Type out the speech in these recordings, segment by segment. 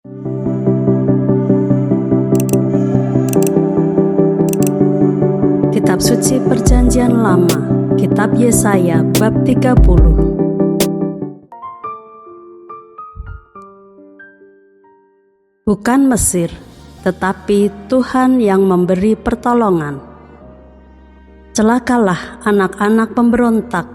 Kitab Suci Perjanjian Lama, Kitab Yesaya bab 30. Bukan Mesir, tetapi Tuhan yang memberi pertolongan. Celakalah anak-anak pemberontak,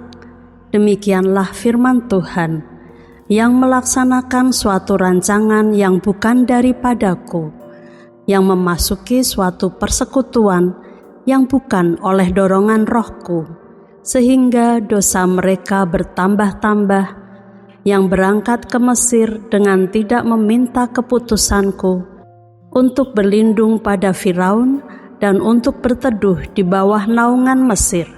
demikianlah firman Tuhan, yang melaksanakan suatu rancangan yang bukan daripadaku, yang memasuki suatu persekutuan yang bukan oleh dorongan rohku, sehingga dosa mereka bertambah-tambah, yang berangkat ke Mesir dengan tidak meminta keputusanku, untuk berlindung pada Firaun dan untuk berteduh di bawah naungan Mesir.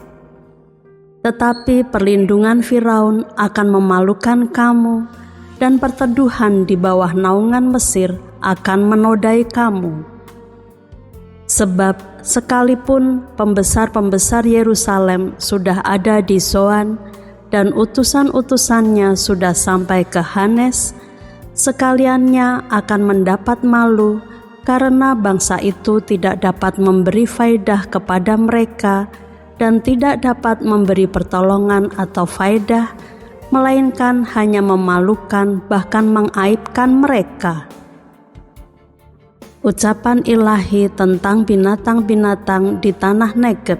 Tetapi perlindungan Firaun akan memalukan kamu, dan perteduhan di bawah naungan Mesir akan menodai kamu. Sebab sekalipun pembesar-pembesar Yerusalem sudah ada di Zoan dan utusan-utusannya sudah sampai ke Hanes, sekaliannya akan mendapat malu karena bangsa itu tidak dapat memberi faedah kepada mereka dan tidak dapat memberi pertolongan atau faedah, melainkan hanya memalukan bahkan mengaibkan mereka. Ucapan ilahi tentang binatang-binatang di tanah Negeb.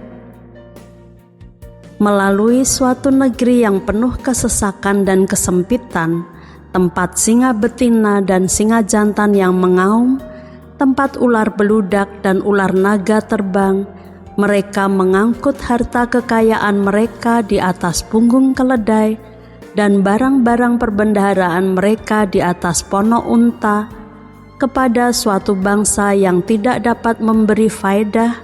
Melalui suatu negeri yang penuh kesesakan dan kesempitan, tempat singa betina dan singa jantan yang mengaum, tempat ular beludak dan ular naga terbang, mereka mengangkut harta kekayaan mereka di atas punggung keledai dan barang-barang perbendaharaan mereka di atas pono unta, kepada suatu bangsa yang tidak dapat memberi faedah,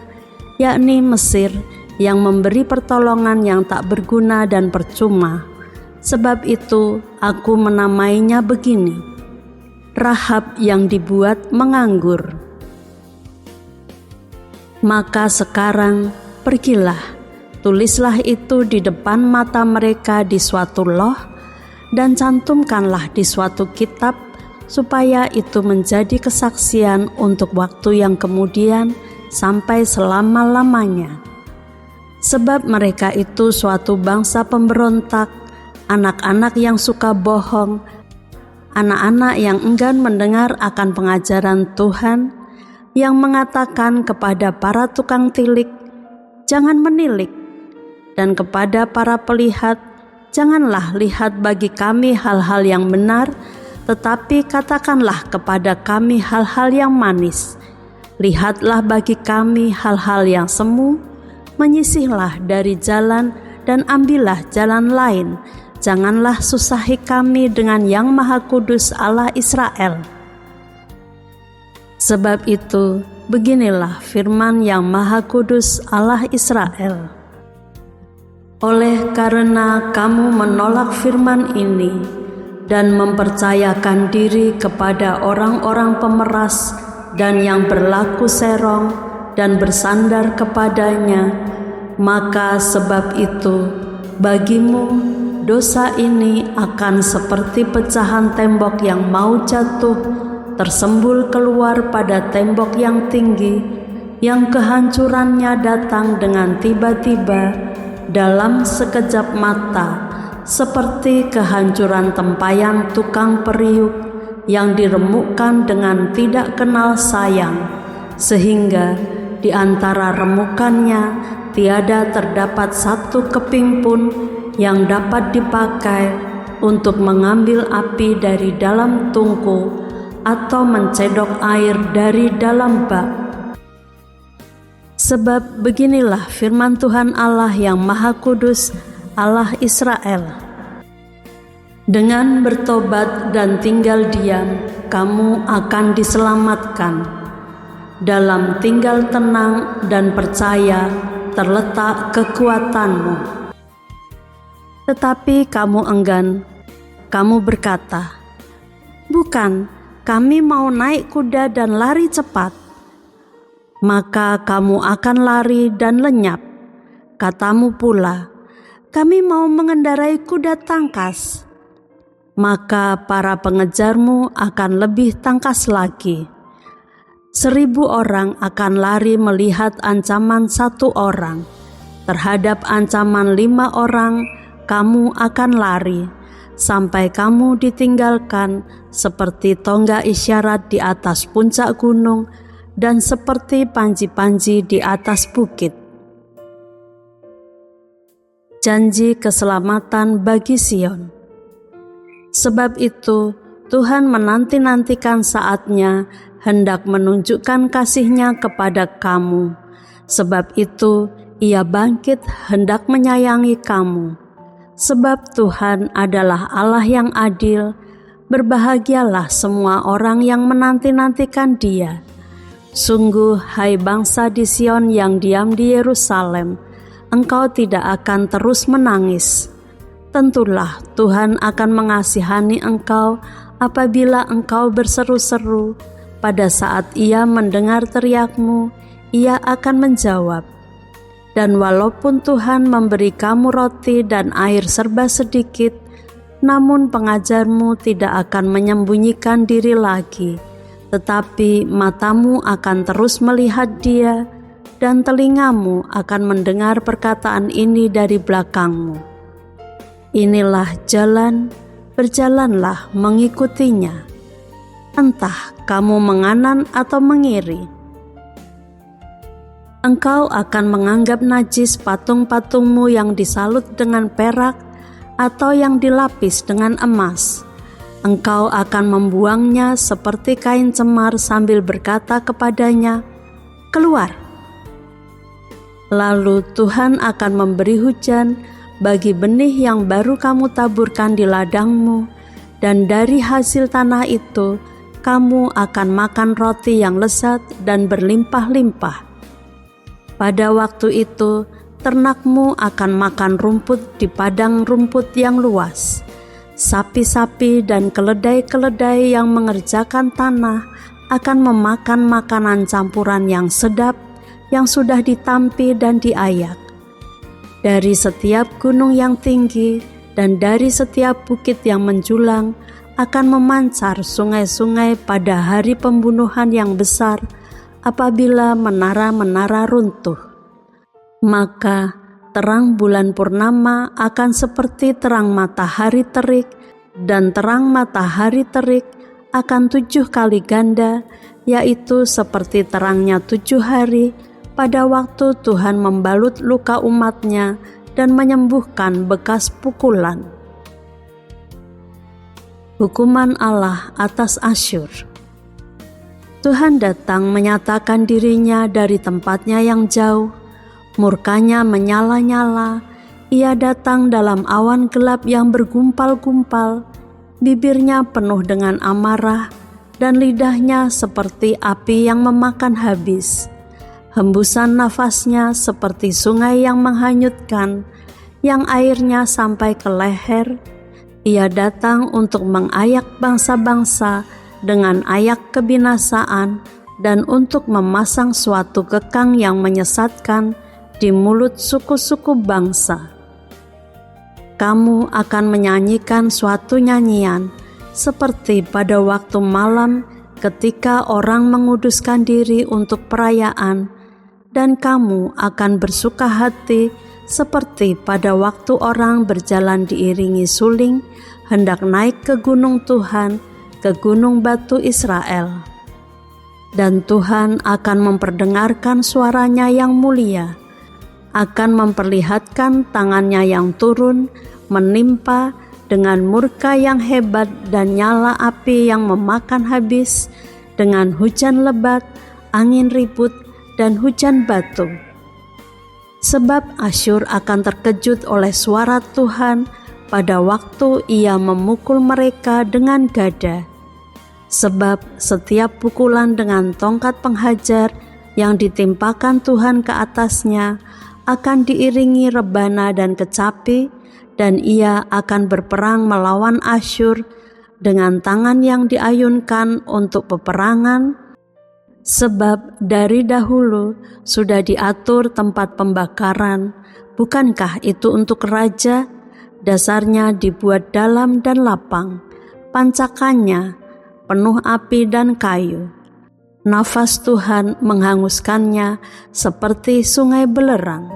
yakni Mesir, yang memberi pertolongan yang tak berguna dan percuma. Sebab itu aku menamainya begini, Rahab yang dibuat menganggur. Maka sekarang pergilah, tulislah itu di depan mata mereka di suatu loh, dan cantumkanlah di suatu kitab, supaya itu menjadi kesaksian untuk waktu yang kemudian sampai selama-lamanya. Sebab mereka itu suatu bangsa pemberontak, anak-anak yang suka bohong, anak-anak yang enggan mendengar akan pengajaran Tuhan, yang mengatakan kepada para tukang tilik, "Jangan menilik," dan kepada para pelihat, "Janganlah lihat bagi kami hal-hal yang benar, tetapi katakanlah kepada kami hal-hal yang manis. Lihatlah bagi kami hal-hal yang semu, menyisihlah dari jalan dan ambillah jalan lain. Janganlah susahi kami dengan Yang Maha Kudus Allah Israel." Sebab itu, beginilah firman Yang Maha Kudus Allah Israel. Oleh karena kamu menolak firman ini, dan mempercayakan diri kepada orang-orang pemeras dan yang berlaku serong dan bersandar kepadanya, maka sebab itu bagimu dosa ini akan seperti pecahan tembok yang mau jatuh, tersembul keluar pada tembok yang tinggi, yang kehancurannya datang dengan tiba-tiba dalam sekejap mata, seperti kehancuran tempayan tukang periuk yang diremukkan dengan tidak kenal sayang, sehingga di antara remukannya tiada terdapat satu keping pun yang dapat dipakai untuk mengambil api dari dalam tungku atau mencedok air dari dalam bak. Sebab beginilah firman Tuhan Allah yang Maha Kudus, Allah Israel. Dengan bertobat dan tinggal diam, kamu akan diselamatkan. Dalam tinggal tenang dan percaya terletak kekuatanmu. Tetapi kamu enggan, kamu berkata, "Bukan, kami mau naik kuda dan lari cepat." Maka kamu akan lari dan lenyap. Katamu pula, "Kami mau mengendarai kuda tangkas." maka para pengejarmu akan lebih tangkas lagi. 1000 orang akan lari melihat ancaman 1 orang. Terhadap ancaman 5 orang, kamu akan lari, sampai kamu ditinggalkan seperti tonggak isyarat di atas puncak gunung dan seperti panji-panji di atas bukit. Janji keselamatan bagi Sion. Sebab itu, Tuhan menanti-nantikan saatnya hendak menunjukkan kasih-Nya kepada kamu. Sebab itu, Ia bangkit hendak menyayangi kamu. Sebab Tuhan adalah Allah yang adil. Berbahagialah semua orang yang menanti-nantikan Dia. Sungguh, hai bangsa di Sion yang diam di Yerusalem, engkau tidak akan terus menangis. Tentulah Tuhan akan mengasihani engkau apabila engkau berseru-seru. Pada saat Ia mendengar teriakmu, Ia akan menjawab. Dan walaupun Tuhan memberi kamu roti dan air serba sedikit, namun pengajarmu tidak akan menyembunyikan diri lagi, tetapi matamu akan terus melihat Dia, dan telingamu akan mendengar perkataan ini dari belakangmu. Inilah jalan, berjalanlah mengikutinya. Entah kamu menganan atau mengiri. Engkau akan menganggap najis patung-patungmu yang disalut dengan perak atau yang dilapis dengan emas. Engkau akan membuangnya seperti kain cemar sambil berkata kepadanya, "Keluar." Lalu Tuhan akan memberi hujan bagi benih yang baru kamu taburkan di ladangmu, dan dari hasil tanah itu kamu akan makan roti yang lezat dan berlimpah-limpah. Pada waktu itu ternakmu akan makan rumput di padang rumput yang luas. Sapi-sapi dan keledai-keledai yang mengerjakan tanah akan memakan makanan campuran yang sedap yang sudah ditampi dan diayak. Dari setiap gunung yang tinggi dan dari setiap bukit yang menjulang akan memancar sungai-sungai pada hari pembunuhan yang besar apabila menara-menara runtuh. Maka terang bulan purnama akan seperti terang matahari terik, dan terang matahari terik akan 7 kali ganda, yaitu seperti terangnya 7 hari pada waktu Tuhan membalut luka umat-Nya dan menyembuhkan bekas pukulan. Hukuman Allah atas Asyur. Tuhan datang menyatakan diri-Nya dari tempat-Nya yang jauh. Murka-Nya menyala-nyala. Ia datang dalam awan gelap yang bergumpal-gumpal. Bibir-Nya penuh dengan amarah, dan lidah-Nya seperti api yang memakan habis. Hembusan nafas-Nya seperti sungai yang menghanyutkan, yang airnya sampai ke leher. Ia datang untuk mengayak bangsa-bangsa dengan ayak kebinasaan dan untuk memasang suatu kekang yang menyesatkan di mulut suku-suku bangsa. Kamu akan menyanyikan suatu nyanyian seperti pada waktu malam ketika orang menguduskan diri untuk perayaan, dan kamu akan bersuka hati seperti pada waktu orang berjalan diiringi suling hendak naik ke gunung Tuhan, ke gunung batu Israel. Dan Tuhan akan memperdengarkan suaranya yang mulia, akan memperlihatkan tangannya yang turun, menimpa dengan murka yang hebat dan nyala api yang memakan habis, dengan hujan lebat, angin ribut, dan hujan batu. Sebab Asyur akan terkejut oleh suara Tuhan pada waktu Ia memukul mereka dengan gada. Sebab setiap pukulan dengan tongkat penghajar yang ditimpakan Tuhan ke atasnya akan diiringi rebana dan kecapi, dan Ia akan berperang melawan Asyur dengan tangan yang diayunkan untuk peperangan. Sebab dari dahulu sudah diatur tempat pembakaran, bukankah itu untuk raja? Dasarnya dibuat dalam dan lapang, pancakannya penuh api dan kayu. Nafas Tuhan menghanguskannya seperti sungai belerang.